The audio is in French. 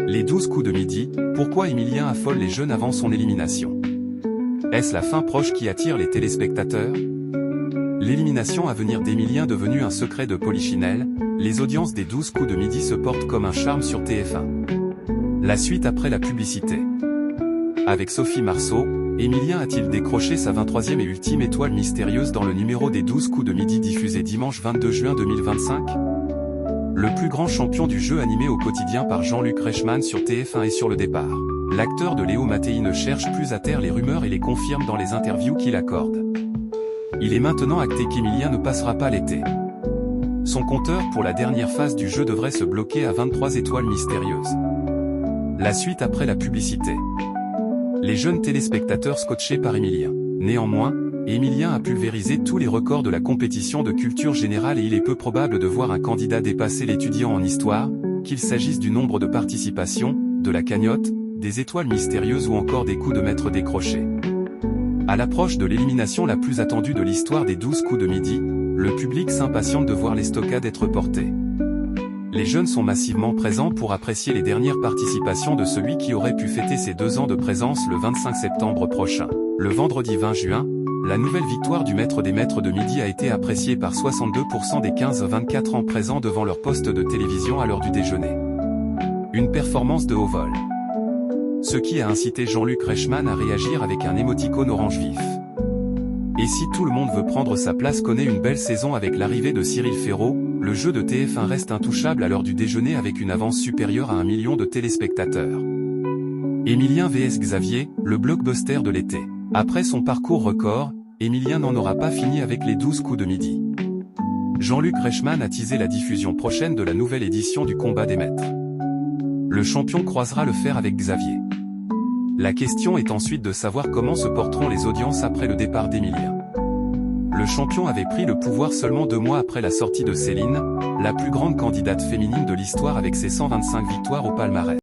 Les 12 coups de midi, pourquoi Emilien affole les jeunes avant son élimination? Est-ce la fin proche qui attire les téléspectateurs? L'élimination à venir d'Emilien devenu un secret de Polichinelle, les audiences des 12 coups de midi se portent comme un charme sur TF1. La suite après la publicité. Avec Sophie Marceau, Emilien a-t-il décroché sa 23e et ultime étoile mystérieuse dans le numéro des 12 coups de midi diffusé dimanche 22 juin 2025? Le plus grand champion du jeu animé au quotidien par Jean-Luc Reichmann sur TF1 est sur le départ. L'acteur de Léo Mattei ne cherche plus à taire les rumeurs et les confirme dans les interviews qu'il accorde. Il est maintenant acté qu'Emilien ne passera pas l'été. Son compteur pour la dernière phase du jeu devrait se bloquer à 23 étoiles mystérieuses. La suite après la publicité. Les jeunes téléspectateurs scotchés par Emilien. Néanmoins, Emilien a pulvérisé tous les records de la compétition de culture générale et il est peu probable de voir un candidat dépasser l'étudiant en histoire, qu'il s'agisse du nombre de participations, de la cagnotte, des étoiles mystérieuses ou encore des coups de maître décrochés. À l'approche de l'élimination la plus attendue de l'histoire des 12 coups de midi, le public s'impatiente de voir les stockades être portées. Les jeunes sont massivement présents pour apprécier les dernières participations de celui qui aurait pu fêter ses 2 ans de présence le 25 septembre prochain. Le vendredi 20 juin, la nouvelle victoire du maître des maîtres de midi a été appréciée par 62% des 15-24 ans présents devant leur poste de télévision à l'heure du déjeuner. Une performance de haut vol. Ce qui a incité Jean-Luc Reichmann à réagir avec un émoticône orange vif. Et si tout le monde veut prendre sa place connaît une belle saison avec l'arrivée de Cyril Ferraud, le jeu de TF1 reste intouchable à l'heure du déjeuner avec une avance supérieure à 1 million de téléspectateurs. Emilien vs Xavier, le blockbuster de l'été. Après son parcours record, Emilien n'en aura pas fini avec les 12 coups de midi. Jean-Luc Reichmann a teasé la diffusion prochaine de la nouvelle édition du Combat des Maîtres. Le champion croisera le fer avec Xavier. La question est ensuite de savoir comment se porteront les audiences après le départ d'Emilien. Le champion avait pris le pouvoir seulement 2 mois après la sortie de Céline, la plus grande candidate féminine de l'histoire avec ses 125 victoires au palmarès.